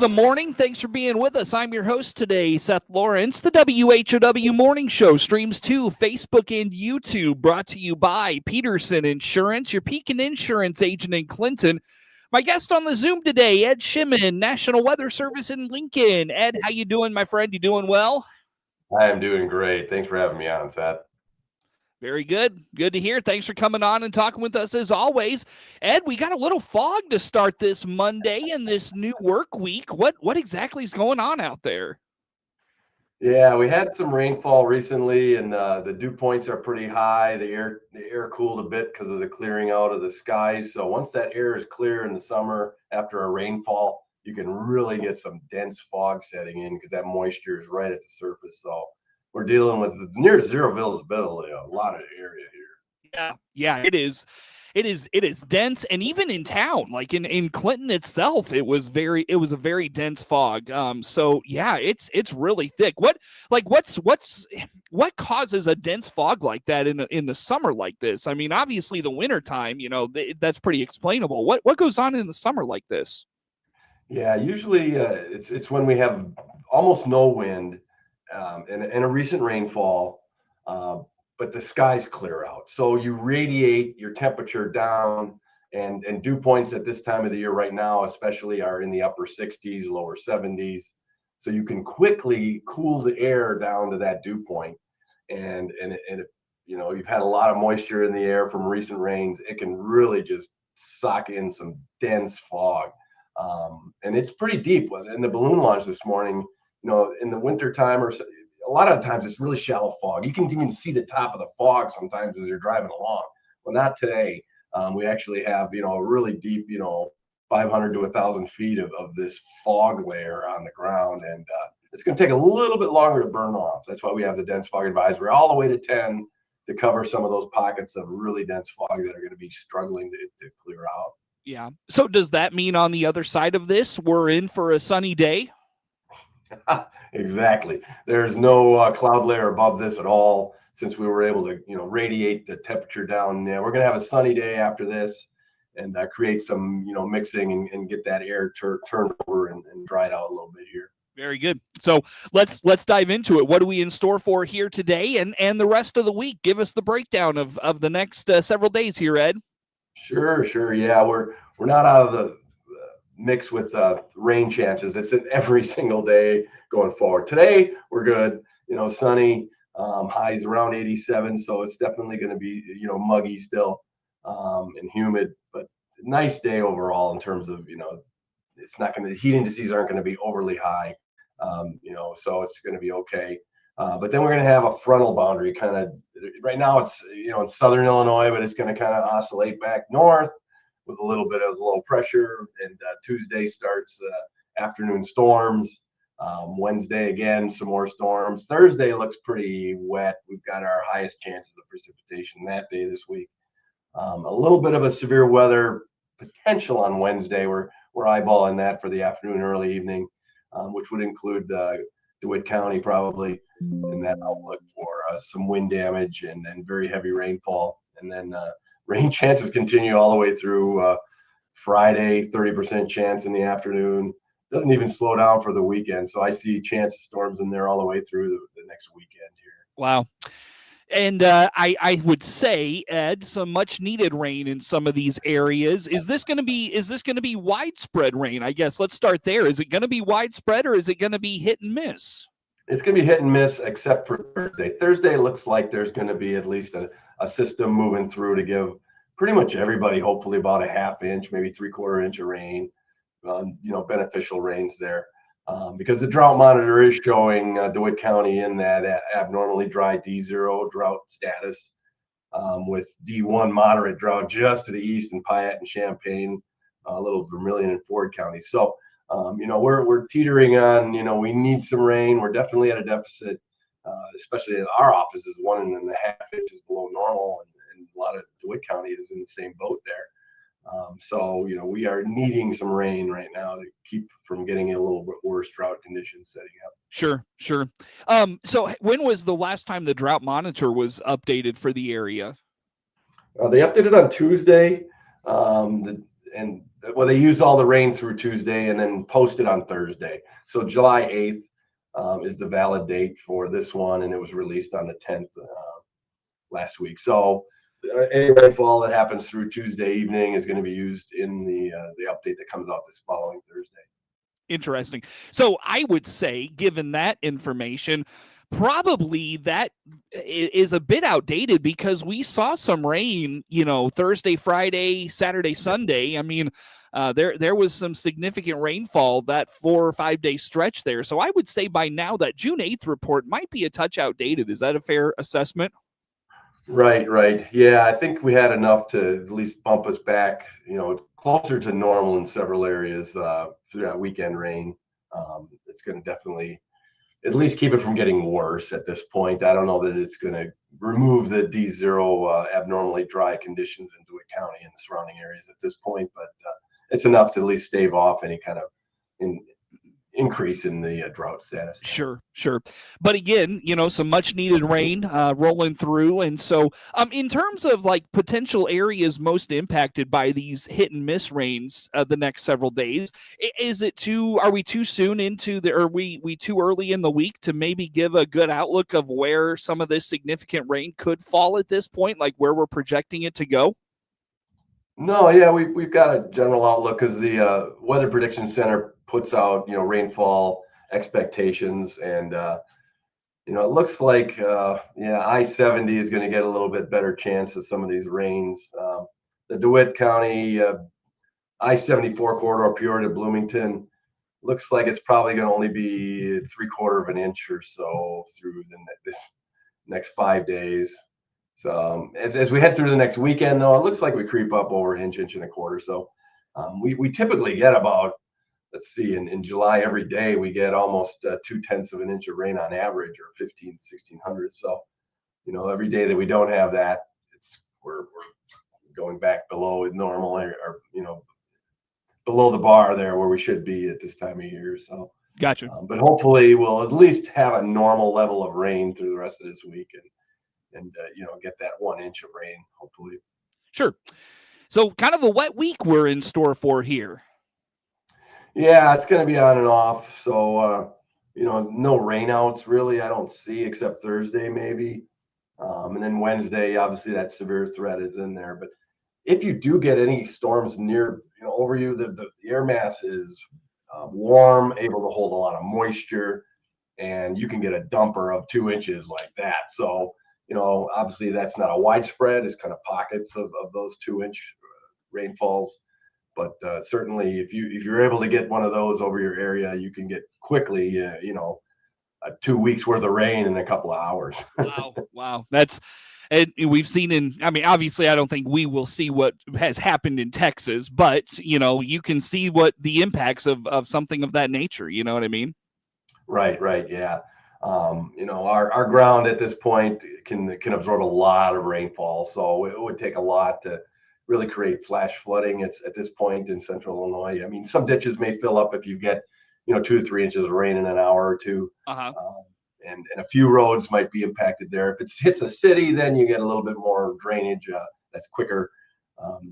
the morning. Thanks for being with us. I'm your host today, Seth Lawrence. The WHOW Morning Show streams to Facebook and YouTube, brought to you by Peterson Insurance, your Pekin Insurance agent in Clinton. My guest on the Zoom today, Ed Shimon, National Weather Service in Lincoln. Ed, how you doing, my friend? You doing well? I am doing great. Thanks for having me on, Seth. Very good. Good to hear. Thanks for coming on and talking with us as always. Ed, we got a little fog to start this Monday and this new work week. What exactly is going on out there? Yeah, we had some rainfall recently, and the dew points are pretty high. The air cooled a bit because of the clearing out of the skies. So once that air is clear in the summer after a rainfall, you can really get some dense fog setting in because that moisture is right at the surface. So we're dealing with near zero visibility, a lot of area here. Yeah, it is. It is dense, and even in town, like in Clinton itself, it was a very dense fog. So yeah, it's really thick. What causes a dense fog like that in the summer like this? I mean, obviously the wintertime, that's pretty explainable. What goes on in the summer like this? Yeah, usually it's when we have almost no wind. And a recent rainfall, but the skies clear out. So you radiate your temperature down, and dew points at this time of the year right now, especially, are in the upper 60s, lower 70s. So you can quickly cool the air down to that dew point. And if you've had a lot of moisture in the air from recent rains, it can really just sock in some dense fog. And it's pretty deep. In the balloon launch this morning, in the winter time, or a lot of times it's really shallow fog. You can even see the top of the fog sometimes as you're driving along. Well, not today. We actually have, a really deep, 500 to 1,000 feet of this fog layer on the ground. And it's going to take a little bit longer to burn off. That's why we have the dense fog advisory all the way to 10 to cover some of those pockets of really dense fog that are going to be struggling to clear out. Yeah. So does that mean on the other side of this, we're in for a sunny day? Exactly. There's no cloud layer above this at all, since we were able to, radiate the temperature down. Yeah, we're going to have a sunny day after this, and create some, mixing and get that air turned over and dried out a little bit here. Very good. So let's dive into it. What do we in store for here today and the rest of the week? Give us the breakdown of the next several days here, Ed. Sure. Yeah, we're not out of the mix with rain chances. It's in every single day going forward. Today we're good, sunny, highs around 87, so it's definitely going to be muggy still, and humid, but nice day overall in terms of it's not going to, the heat indices aren't going to be overly high, so it's going to be okay. But then we're going to have a frontal boundary kind of, right now it's in southern Illinois, but it's going to kind of oscillate back north with a little bit of low pressure, and Tuesday starts afternoon storms. Wednesday again, some more storms. Thursday looks pretty wet. We've got our highest chances of precipitation that day this week. A little bit of a severe weather potential on Wednesday. We're eyeballing that for the afternoon, early evening, which would include DeWitt County probably in that outlook for some wind damage and very heavy rainfall. And then rain chances continue all the way through Friday, 30% chance in the afternoon. Doesn't even slow down for the weekend. So I see chance of storms in there all the way through the next weekend here. Wow. And I would say, Ed, some much needed rain in some of these areas. Is this going to be widespread rain? I guess let's start there. Is it going to be widespread, or is it going to be hit and miss? It's going to be hit and miss, except for Thursday. Thursday looks like there's going to be at least a system moving through to give pretty much everybody hopefully about a half inch, maybe 3/4 inch of rain. Beneficial rains there, because the drought monitor is showing DeWitt County in that abnormally dry D0 drought status, with D1 moderate drought just to the east in Piatt and Champaign, a little Vermilion and Ford County. So, we're teetering on, we need some rain. We're definitely at a deficit, especially in our office is 1.5 inches below normal, and a lot of DeWitt County is in the same boat there. So, we are needing some rain right now to keep from getting a little bit worse drought conditions setting up. Sure. So when was the last time the drought monitor was updated for the area? They updated on Tuesday. and well, they used all the rain through Tuesday and then posted on Thursday. So July 8th is the valid date for this one, and it was released on the 10th last week. So any rainfall that happens through Tuesday evening is going to be used in the update that comes out this following Thursday. Interesting. So I would say, given that information, probably that is a bit outdated because we saw some rain, Thursday, Friday, Saturday, Sunday. I mean, there was some significant rainfall that 4 or 5 day stretch there. So I would say by now that June 8th report might be a touch outdated. Is that a fair assessment? Right. Yeah, I think we had enough to at least bump us back, closer to normal in several areas through that weekend rain. It's going to definitely at least keep it from getting worse at this point. I don't know that it's going to remove the D0 abnormally dry conditions in DeWitt County and the surrounding areas at this point, but it's enough to at least stave off any kind of increase in the drought status. Sure. But again, some much needed rain rolling through. And so in terms of like potential areas most impacted by these hit and miss rains the next several days, are we too soon into are we too early in the week to maybe give a good outlook of where some of this significant rain could fall at this point, like where we're projecting it to go? No, yeah, we've got a general outlook because the Weather Prediction Center puts out, rainfall expectations, and it looks like I-70 is going to get a little bit better chance of some of these rains. The DeWitt County I-74 corridor, Peoria to Bloomington, looks like it's probably going to only be 3/4 of an inch or so through this next 5 days. So as we head through the next weekend, though, it looks like we creep up over an inch and a quarter. So we typically get about, let's see, in July every day we get almost 0.2 of an inch of rain on average, or 15 to 1600. So every day that we don't have that, we're going back below normal, or below the bar there where we should be at this time of year. So Gotcha. But hopefully we'll at least have a normal level of rain through the rest of this week, and get that 1 inch of rain, hopefully. Sure. So kind of a wet week we're in store for here. Yeah, it's going to be on and off. So, no rainouts really, I don't see, except Thursday maybe. And then Wednesday, obviously that severe threat is in there. But if you do get any storms near, over you, the air mass is warm, able to hold a lot of moisture, and you can get a dumper of 2 inches like that. So, obviously that's not a widespread. It's kind of pockets of those 2-inch rainfalls. But certainly, if you're able to get one of those over your area, you can get quickly, 2 weeks worth of rain in a couple of hours. Wow. And we've seen obviously, I don't think we will see what has happened in Texas, but, you can see what the impacts of something of that nature. You know what I mean? Right. Yeah. Our ground at this point can absorb a lot of rainfall. So it would take a lot to really create flash flooding. It's at this point in central Illinois. I mean, some ditches may fill up if you get, 2 to 3 inches of rain in an hour or two. And a few roads might be impacted there. If it hits a city, then you get a little bit more drainage that's quicker,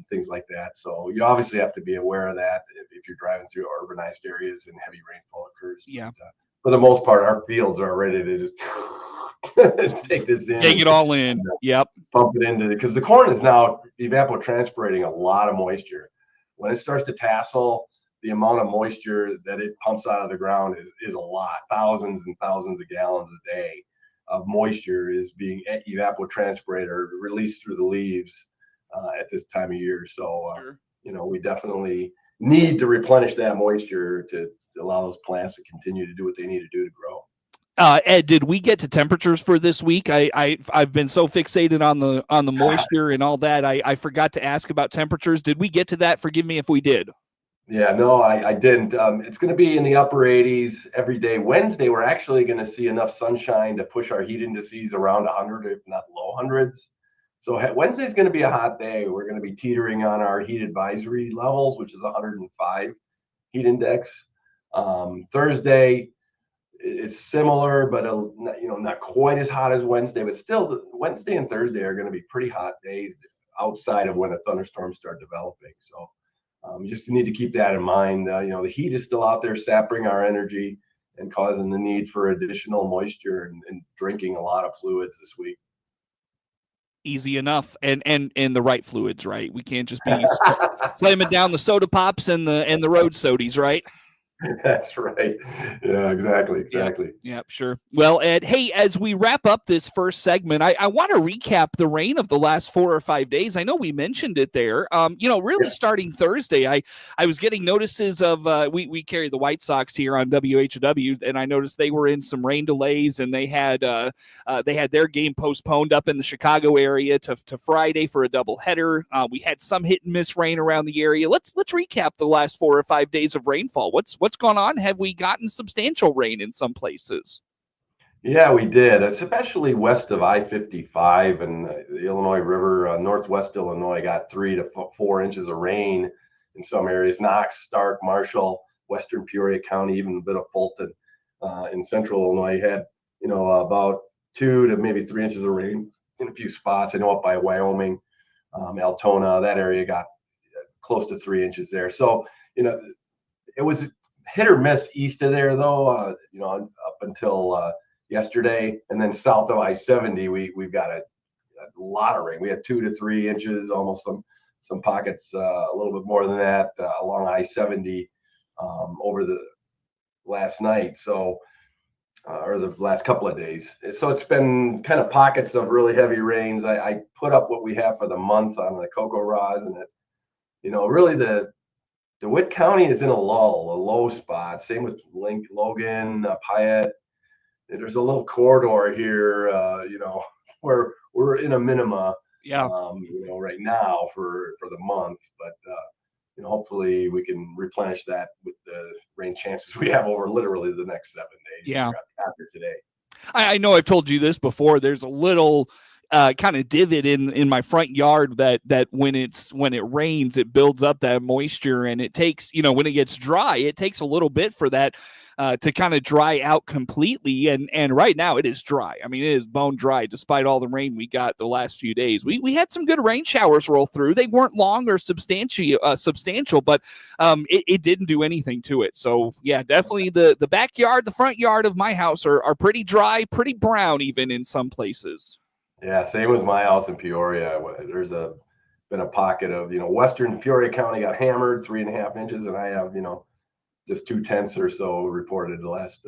things like that. So you obviously have to be aware of that if you're driving through urbanized areas and heavy rainfall occurs. Yeah. But, for the most part, our fields are ready to just take this in. Take it all in. Yep. Pump it into because the corn is now evapotranspirating a lot of moisture. When it starts to tassel, the amount of moisture that it pumps out of the ground is a lot. Thousands and thousands of gallons a day of moisture is being evapotranspirated or released through the leaves at this time of year. So, we definitely need to replenish that moisture to allow those plants to continue to do what they need to do to grow. Ed, did we get to temperatures for this week? I've been so fixated on the moisture and all that. I forgot to ask about temperatures. Did we get to that? Forgive me if we did. Yeah, no, I didn't. It's going to be in the upper 80s every day. Wednesday, we're actually going to see enough sunshine to push our heat indices around 100, if not low hundreds. So Wednesday's going to be a hot day. We're going to be teetering on our heat advisory levels, which is 105 heat index. Thursday, it's similar, but not quite as hot as Wednesday. But still, Wednesday and Thursday are going to be pretty hot days outside of when the thunderstorms start developing. So You just need to keep that in mind. The heat is still out there sapping our energy and causing the need for additional moisture and drinking a lot of fluids this week. Easy enough, and the right fluids, right? We can't just be slamming down the soda pops and the road sodies, right? That's right. Yeah, exactly. Yeah, sure. Well, Ed, hey, as we wrap up this first segment, I want to recap the rain of the last 4 or 5 days. I know we mentioned it there. Really starting Thursday, I was getting notices of we carry the White Sox here on WHOW, and I noticed they were in some rain delays, and they had their game postponed up in the Chicago area to Friday for a doubleheader. We had some hit and miss rain around the area. Let's recap the last 4 or 5 days of rainfall. What's gone on? Have we gotten substantial rain in some places? Yeah, we did, especially west of I-55 and the Illinois River. Northwest Illinois got 3 to 4 inches of rain in some areas. Knox, Stark, Marshall, Western Peoria County, even a bit of Fulton. In Central Illinois had, about 2 to maybe 3 inches of rain in a few spots. I know up by Wyoming, Altona, that area got close to 3 inches there. So, it was hit or miss east of there, though, up until yesterday. And then south of I-70, we've got a lot of rain. We had 2 to 3 inches, almost some pockets a little bit more than that along I-70 over the last night. So, or the last couple of days. So it's been kind of pockets of really heavy rains. I put up what we have for the month on the CocoRa's, and really DeWitt County is in a lull, a low spot. Same with Logan, Payette. There's a little corridor here, where we're in a minima, right now for the month. But, hopefully we can replenish that with the rain chances we have over literally the next 7 days after today. I know I've told you this before. There's a little kind of divot in my front yard that when it rains, it builds up that moisture, and it takes, when it gets dry, it takes a little bit for that to kind of dry out completely. And right now it is dry. I mean, it is bone dry despite all the rain we got the last few days. We had some good rain showers roll through. They weren't long or substantial, but it didn't do anything to it. So yeah, definitely the backyard, the front yard of my house are pretty dry, pretty brown even in some places. Yeah, same with my house in Peoria. There's been a pocket of, Western Peoria County got hammered 3.5 inches, and I have, just 0.2 or so reported the last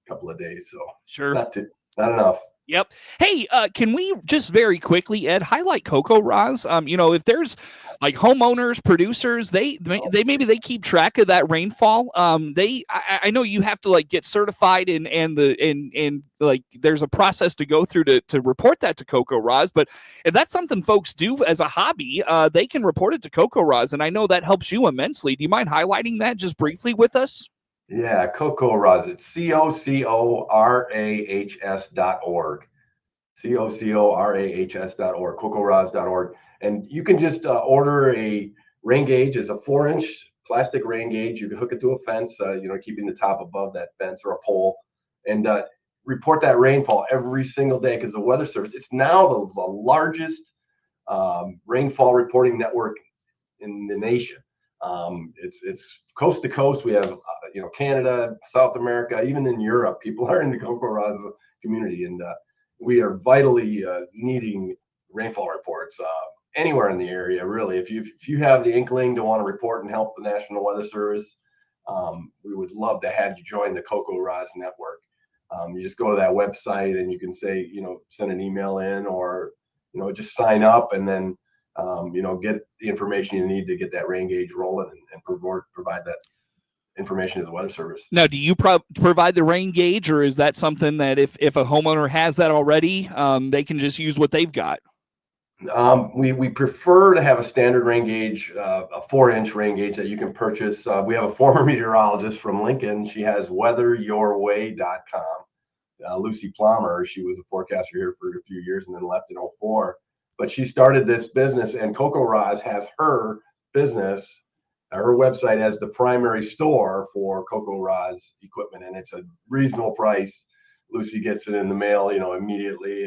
couple of days. So sure, not enough. Yep. Hey, can we just very quickly, Ed, highlight CocoRa's? If there's like homeowners, producers, they maybe they keep track of that rainfall. I know you have to like get certified and like there's a process to go through to report that to CocoRa's. But if that's something folks do as a hobby, they can report it to CocoRa's, and I know that helps you immensely. Do you mind highlighting that just briefly with us? Yeah, CocoRa's. It's CocoRahs.org. CocoRahs.org, CocoRahs.org. And you can just order a rain gauge. It's a 4-inch plastic rain gauge. You can hook it to a fence, keeping the top above that fence or a pole, and report that rainfall every single day, because the Weather Service, it's now the largest rainfall reporting network in the nation. It's coast to coast. We have Canada, South America, even in Europe, people are in the CocoRa's community, and we are vitally needing rainfall reports anywhere in the area. Really, if you have the inkling to want to report and help the National Weather Service, we would love to have you join the CocoRa's network. You just go to that website and you can say, send an email in, or just sign up, and then get the information you need to get that rain gauge rolling and provide that information to the Weather Service. Now, do you provide the rain gauge, or is that something that if a homeowner has that already, they can just use what they've got? We prefer to have a standard rain gauge, a 4-inch rain gauge that you can purchase. We have a former meteorologist from Lincoln. She has weatheryourway.com. Lucy Plummer, she was a forecaster here for a few years and then left in 2004. But she started this business, and CocoRa's has her business, her website as the primary store for CocoRa's equipment, and it's a reasonable price. Lucy gets it in the mail, immediately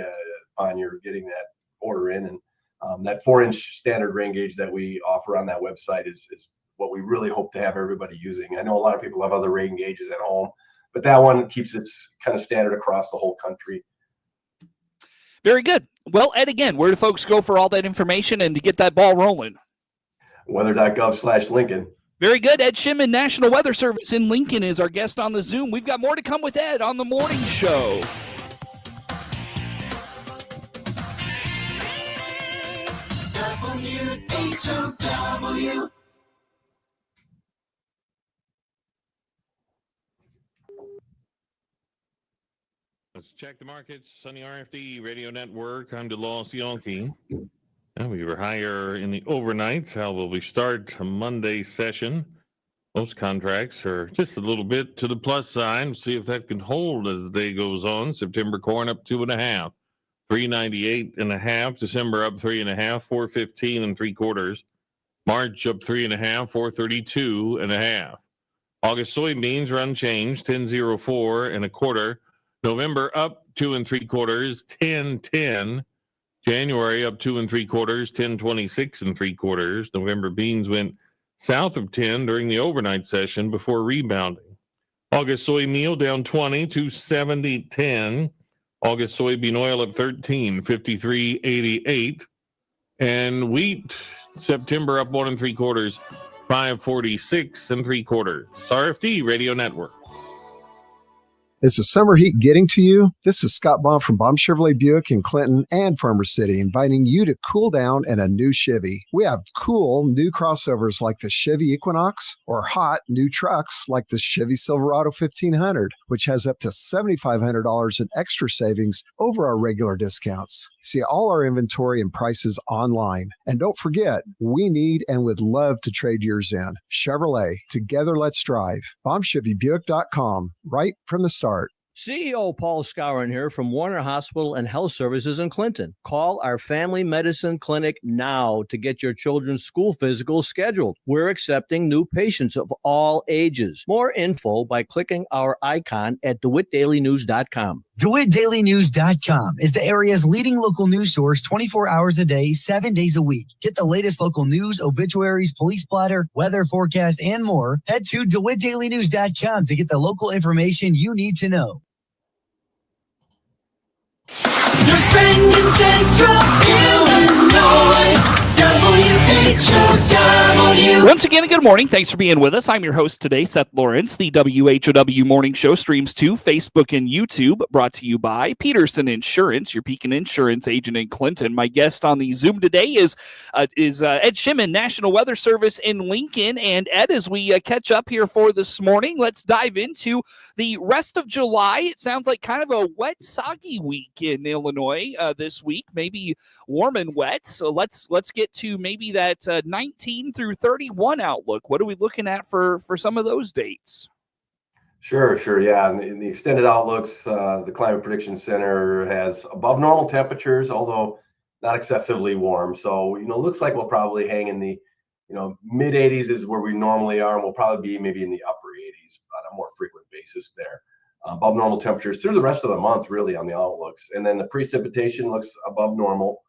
upon your getting that order in, and that 4-inch standard rain gauge that we offer on that website is what we really hope to have everybody using. I know a lot of people have other rain gauges at home, but that one keeps it kind of standard across the whole country. Very good. Well, Ed, again, where do folks go for all that information and to get that ball rolling? Weather.gov/Lincoln. Very good. Ed Shimon, National Weather Service in Lincoln, is our guest on the Zoom. We've got more to come with Ed on the morning show. WHOW. Let's check the markets. Sunny RFD Radio Network. I'm DeLaw's Yonke. And we were higher in the overnights. How will we start a Monday session? Most contracts are just a little bit to the plus side. See if that can hold as the day goes on. September corn up 2.5, 398.5. December up 3.5, 415 3/4. March up 3.5, 432.5. August soybeans are unchanged, 10.04 1/4. November up 2 3/4, 10.10. January up 2 3/4, 10.26 3/4. November beans went south of 10 during the overnight session before rebounding. August soy meal down 20, 270.10. August soybean oil up 13, 53.88. And wheat, September up 1 3/4, 546 3/4. RFD Radio Network. Is the summer heat getting to you? This is Scott Baum from Baum Chevrolet Buick in Clinton and Farmer City, inviting you to cool down in a new Chevy. We have cool new crossovers like the Chevy Equinox or hot new trucks like the Chevy Silverado 1500, which has up to $7,500 in extra savings over our regular discounts. See all our inventory and prices online. And don't forget, we need and would love to trade yours in. Chevrolet, together let's drive. BaumChevyBuick.com, right from the start. CEO Paul Skowron here from Warner Hospital and Health Services in Clinton. Call our family medicine clinic now to get your children's school physicals scheduled. We're accepting new patients of all ages. More info by clicking our icon at DeWittDailyNews.com. DeWittDailyNews.com is the area's leading local news source 24 hours a day, 7 days a week. Get the latest local news, obituaries, police blotter, weather forecast, and more. Head to DeWittDailyNews.com to get the local information you need to know. Your friend in Central Illinois, WHOW. Once again, good morning. Thanks for being with us. I'm your host today, Seth Lawrence. The WHOW Morning Show streams to Facebook and YouTube, brought to you by Peterson Insurance, your Pekin Insurance agent in Clinton. My guest on the Zoom today is Ed Shimon, National Weather Service in Lincoln. And Ed, as we catch up here for this morning, let's dive into the rest of July. It sounds like kind of a wet, soggy week in Illinois this week, maybe warm and wet. So let's get to maybe that 19 through 31 outlook. What are we looking at for some of those dates? Sure. Yeah. In the extended outlooks, the Climate Prediction Center has above normal temperatures, although not excessively warm. So, it looks like we'll probably hang in the, mid 80s is where we normally are. And we'll probably be maybe in the upper 80s on a more frequent basis there. Above normal temperatures through the rest of the month, really, on the outlooks. And then the precipitation looks above normal,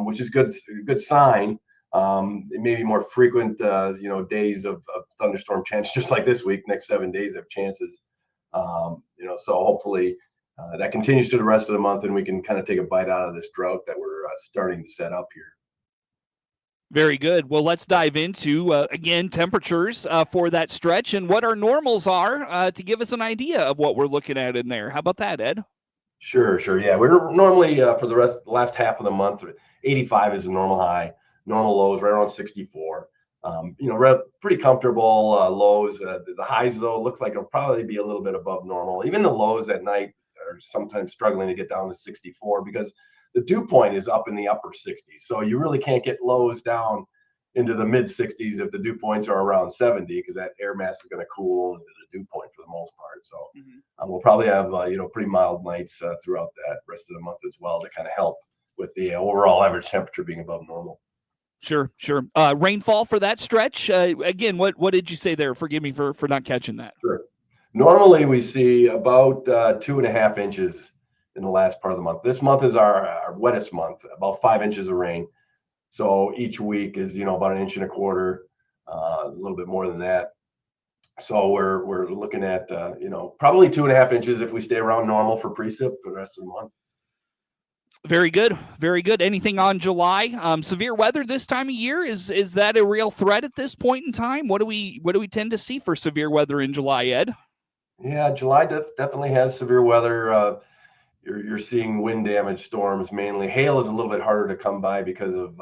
which is a good sign. It may be more frequent, days of thunderstorm chances, just like this week. Next 7 days have chances. So hopefully that continues through the rest of the month, and we can kind of take a bite out of this drought that we're starting to set up here. Very good. Well, let's dive into, again, temperatures for that stretch and what our normals are to give us an idea of what we're looking at in there. How about that, Ed? Sure. Yeah, we're normally for the last half of the month, 85 is a normal high, normal lows right around 64. Pretty comfortable lows. The highs, though, looks like it'll probably be a little bit above normal. Even the lows at night are sometimes struggling to get down to 64 because the dew point is up in the upper 60s. So you really can't get lows down into the mid 60s if the dew points are around 70, because that air mass is going to cool into the dew point for the most part. So we'll probably have pretty mild nights throughout that rest of the month as well to kind of help with the overall average temperature being above normal. Sure. Rainfall for that stretch. Again, what did you say there? Forgive me for not catching that. Sure. Normally we see about 2.5 inches in the last part of the month. This month is our wettest month, about 5 inches of rain. So each week is, about 1.25 inches. a little bit more than that. So we're looking at probably 2.5 inches if we stay around normal for precip for the rest of the month. Very good. Very good. Anything on July? Severe weather this time of year, is that a real threat at this point in time? What do we tend to see for severe weather in July, Ed? Yeah, July definitely has severe weather. You're seeing wind damage storms mainly. Hail is a little bit harder to come by because of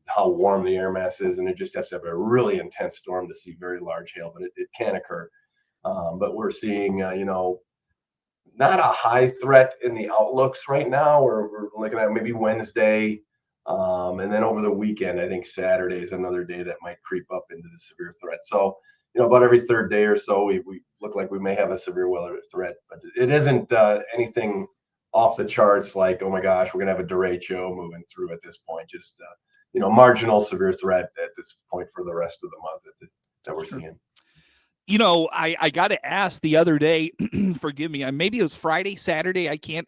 how warm the air mass is, and it just has to have a really intense storm to see very large hail, but it can occur. But we're seeing, not a high threat in the outlooks right now. We're looking at maybe Wednesday, and then over the weekend, I think Saturday is another day that might creep up into the severe threat. So, about every third day or so, we look like we may have a severe weather threat, but it isn't anything off the charts like, oh my gosh, we're going to have a derecho moving through at this point. Just, marginal severe threat at this point for the rest of the month that we're seeing. I got to ask the other day, forgive me, maybe it was Friday, Saturday. I can't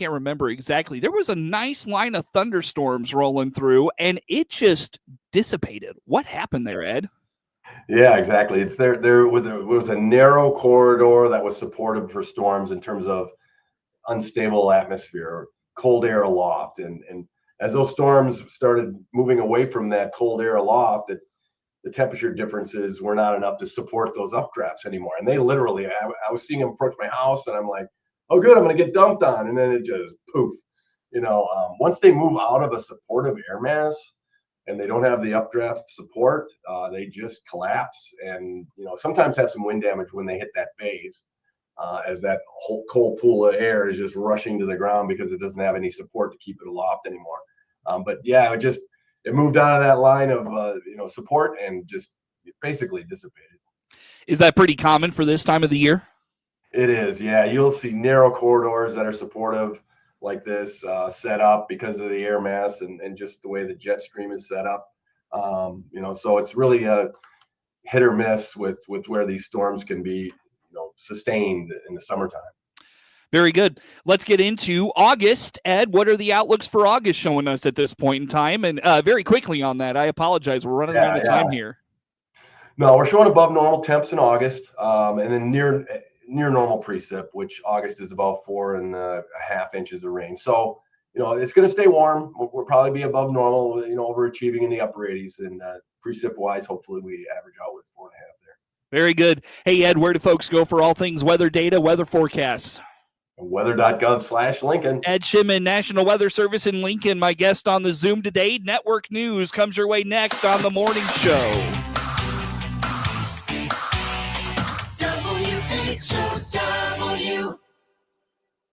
remember exactly. There was a nice line of thunderstorms rolling through and it just dissipated. What happened there, Ed? Yeah, exactly. It's there was a narrow corridor that was supportive for storms in terms of unstable atmosphere, cold air aloft. And as those storms started moving away from that cold air aloft, the temperature differences were not enough to support those updrafts anymore. And they literally, I was seeing them approach my house and I'm like, oh, good, I'm going to get dumped on. And then it just poof. Once they move out of a supportive air mass and they don't have the updraft support, they just collapse. And, sometimes have some wind damage when they hit that phase, as that whole cold pool of air is just rushing to the ground because it doesn't have any support to keep it aloft anymore. But yeah, it moved out of that line of support and just basically dissipated. Is that pretty common for this time of the year? It is, yeah. You'll see narrow corridors that are supportive like this set up because of the air mass and just the way the jet stream is set up. So it's really a hit or miss with where these storms can be sustained in the summertime. Very good. Let's get into August. Ed, what are the outlooks for August showing us at this point in time? And very quickly on that, I apologize. We're running out of time here. No, we're showing above normal temps in August, and then near normal precip, which August is about 4.5 inches of rain. So, it's going to stay warm. We'll probably be above normal, overachieving in the upper 80s. And precip wise, hopefully we average out with 4.5 there. Very good. Hey, Ed, where do folks go for all things weather data, weather forecasts? Weather.gov/Lincoln. Ed Shimon, National Weather Service in Lincoln, my guest on the Zoom today. Network news comes your way next on the morning show.